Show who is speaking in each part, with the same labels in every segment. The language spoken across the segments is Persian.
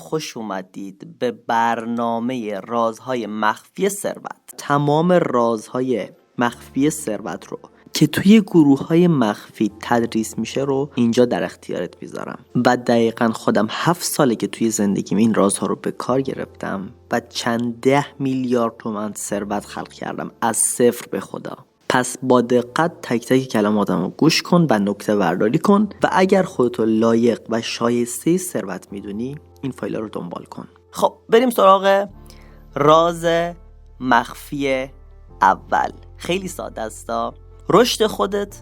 Speaker 1: خوش اومدید به برنامه رازهای مخفی ثروت. تمام رازهای مخفی ثروت رو که توی گروه‌های مخفی تدریس میشه رو اینجا در اختیارت میذارم. و دقیقاً خودم 7 ساله که توی زندگیم این رازها رو به کار گرفتم و چند 10 میلیارد تومان ثروت خلق کردم از صفر به خدا. پس با دقت تک تک کلماتم رو گوش کن و نکته برداری کن و اگر خودتو لایق و شایسته ثروت میدونی این فایل رو دنبال کن. خب بریم سراغ راز مخفی اول. خیلی ساده است. رشد خودت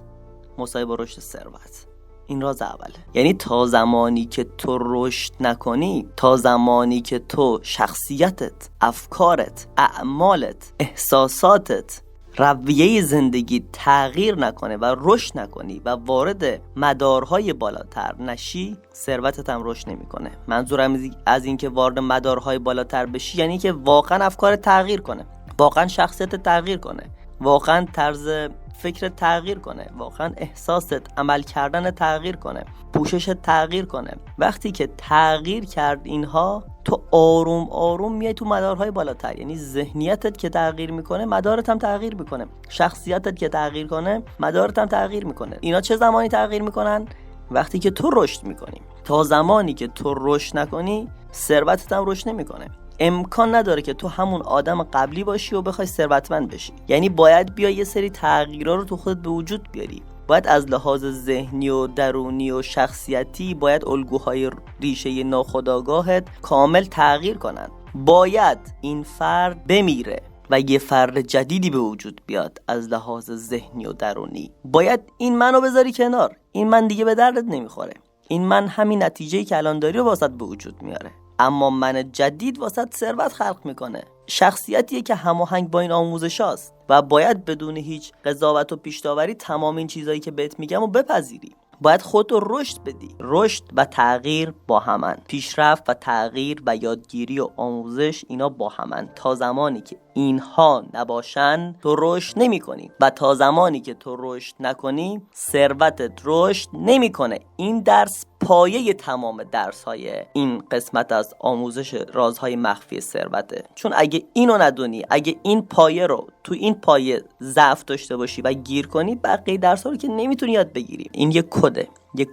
Speaker 1: مساوی با رشد ثروت. این راز اوله. یعنی تا زمانی که تو رشد نکنی، تا زمانی که تو شخصیتت، افکارت، اعمالت، احساساتت، رویه زندگی تغییر نکنه و رشد نکنی و وارد مدارهای بالاتر نشی، ثروتت هم رشد نمیکنه. منظورم از این که وارد مدارهای بالاتر بشی یعنی که واقعا افکارت تغییر کنه، واقعا شخصیتت تغییر کنه، واقعا طرز فکر تغییر کنه، واقعا احساست، عمل کردن تغییر کنه، پوشش تغییر کنه. وقتی که تغییر کرد اینها، تو آروم آروم میای تو مدارهای بالاتر. یعنی ذهنیتت که تغییر میکنه، مدارت هم تغییر میکنه. شخصیتت که تغییر کنه، مدارت هم تغییر میکنه. اینا چه زمانی تغییر میکنن؟ وقتی که تو رشد میکنی. تا زمانی که تو رشد نکنی، ثروتت هم رشد نمیکنه. امکان نداره که تو همون آدم قبلی باشی و بخوای ثروتمند بشی. یعنی باید بیا یه سری تغییرها رو تو خودت به وجود بیاری. باید از لحاظ ذهنی و درونی و شخصیتی باید الگوهای ریشه ناخودآگاهت کامل تغییر کنن. باید این فرد بمیره و یه فرد جدیدی به وجود بیاد از لحاظ ذهنی و درونی. باید این منو بذاری کنار. این من دیگه به دردت نمیخوره. این من همین نتیجه‌ای که الان داری رو واسط به وجود میاره. اما من جدید واسط ثروت خلق میکنه. شخصیتیه که هماهنگ با این آموزش هاست و باید بدون هیچ قضاوت و پیش‌داوری تمام این چیزایی که بهت میگم و بپذیری. باید خودت رو رشد بدی. رشد و تغییر با همن. پیشرفت و تغییر و یادگیری و آموزش اینا با همن. تا زمانی که اینها نباشن تو رشد نمی کنی و تا زمانی که تو رشد نکنی ثروتت رشد نمی کنه. این درس پایه تمام درس های این قسمت از آموزش رازهای مخفی ثروته. چون اگه اینو ندونی، اگه این پایه رو تو این پایه ضعف داشته باشی و گیر کنی، بقیه درس ها رو که نمیتونی یاد بگیری. این یک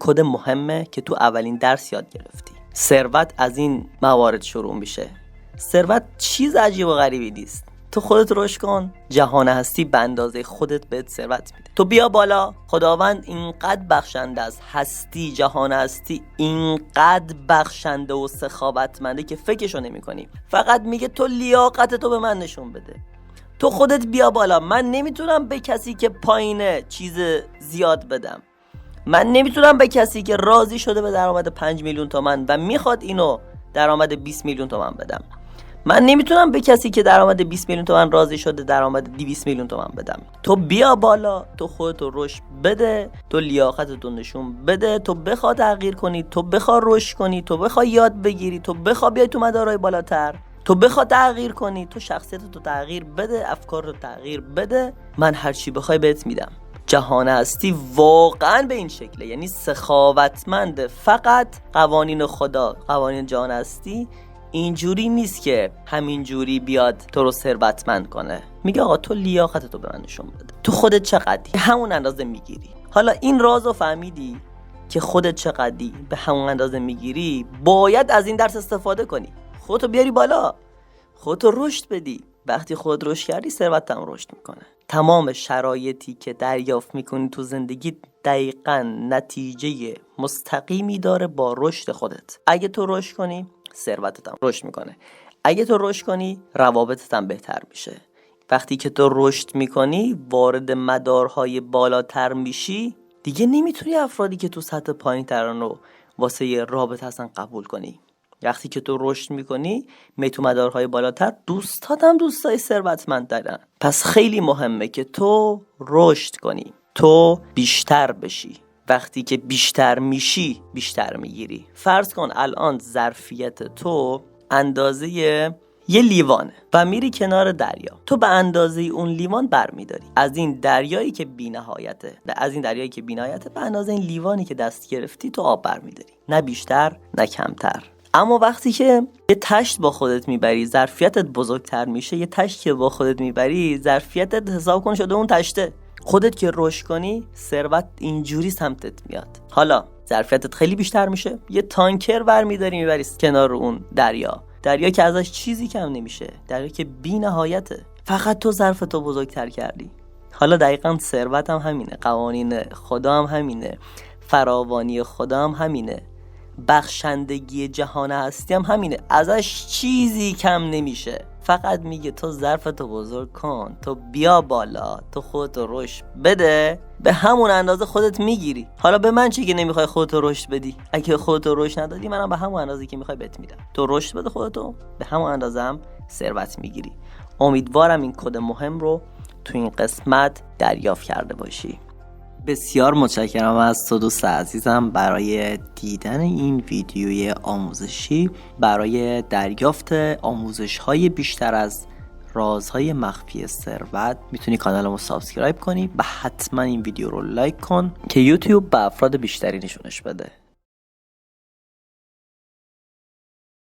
Speaker 1: کد مهمه که تو اولین درس یاد گرفتی. ثروت از این موارد شروع میشه. ثروت چیز عجیب و غریبی نیست. تو خودت رشد کن، جهان هستی به اندازه خودت بهت ثروت میده. تو بیا بالا. خداوند اینقدر بخشنده است. هستی، جهان هستی اینقدر بخشنده و سخاوتمنده که فکرشو نمی‌کنی. فقط میگه تو لیاقت تو به من نشون بده. تو خودت بیا بالا. من نمیتونم به کسی که پایینه چیز زیاد بدم. من نمیتونم به کسی که راضی شده به درآمد 5 میلیون تومان و میخواد اینو درآمد 20 میلیون تومان بدم. من نمیتونم به کسی که درآمد 20 میلیون تومان راضی شده درآمد 200 میلیون تومان بدم. تو بیا بالا. تو خودتو رشد بده. تو لیاقتتو نشون بده. تو بخواد تغییر کنی. تو بخواد رشد کنی. تو بخواد یاد بگیری. تو بخواد بیای تو مدارهای بالاتر. تو بخواد تغییر کنی. تو شخصیتتو تغییر بده. افکارتو تغییر بده. من هر چی بخوای بهت میدم. جهان هستی واقعا به این شکله. یعنی سخاوتمند. فقط قوانین خدا، قوانین جهان هستی اینجوری نیست که همینجوری بیاد تو رو ثروتمند کنه. میگه آقا تو لیاقتتو به من نشون بده. تو خودت چقدری همون اندازه میگیری. حالا این رازو فهمیدی که خودت چقدری به همون اندازه میگیری، باید از این درس استفاده کنی. خودتو بیاری بالا. خودتو رشد بدی. وقتی خودت رشد کردی ثروتت هم رشد میکنه. تمام شرایطی که دریافت میکنی تو زندگی دقیقاً نتیجه مستقیمی داره با رشد خودت. اگه تو رشد کنی ثروتت هم رشد میکنه. اگه تو رشد کنی روابطت هم بهتر میشه. وقتی که تو رشد میکنی وارد مدارهای بالاتر میشی، دیگه نمیتونی افرادی که تو سطح پایین ترن رو واسه یه رابطه هستن قبول کنی. وقتی که تو رشد میکنی می تو مدارهای بالاتر، دوستات هم دوستای ثروتمند دارن. پس خیلی مهمه که تو رشد کنی، تو بیشتر بشی. وقتی که بیشتر میشی بیشتر میگیری. فرض کن الان ظرفیت تو اندازه یه لیوانه و میری کنار دریا. تو به اندازه اون لیوان برمیداری از این دریایی که بی‌نهایته. به اندازه این لیوانی که دست گرفتی تو آب برمیداری. نه بیشتر نه کمتر. اما وقتی که یه تشت با خودت میبری ظرفیتت بزرگتر میشه. یه تشت که با خودت میبری ظرفیتت حساب کن شده اون تشته. خودت که رشد کنی ثروت اینجوری سمتت میاد. حالا ظرفیتت خیلی بیشتر میشه، یه تانکر برمیداری میبری کنار اون دریا که ازش چیزی کم نمیشه، دریا که بی نهایته، فقط تو ظرفتو بزرگتر کردی. حالا دقیقاً ثروت هم همینه، قوانین خدا هم همینه، فراوانی خدا هم همینه، بخشندگی جهان هستی هم همینه، ازش چیزی کم نمیشه. فقط میگه تو ظرفتو بزرگ کن، تو بیا بالا، تو خودتو رشد بده، به همون اندازه خودت میگیری. حالا به من چی که نمیخوای خودتو رشد بدی؟ اگه خودتو رشد ندادی منم به همون اندازه که میخوای بهت میدم. تو رشد بده خودتو، به همون اندازه هم ثروت میگیری. امیدوارم این کد مهم رو تو این قسمت دریافت کرده باشی. بسیار متشکرم از تو دوست عزیزم برای دیدن این ویدیوی آموزشی. برای دریافت آموزش‌های بیشتر از رازهای مخفی ثروت میتونی کانالمو سابسکرایب کنی و حتما این ویدیو رو لایک کن که یوتیوب به افراد بیشتری نشونش بده.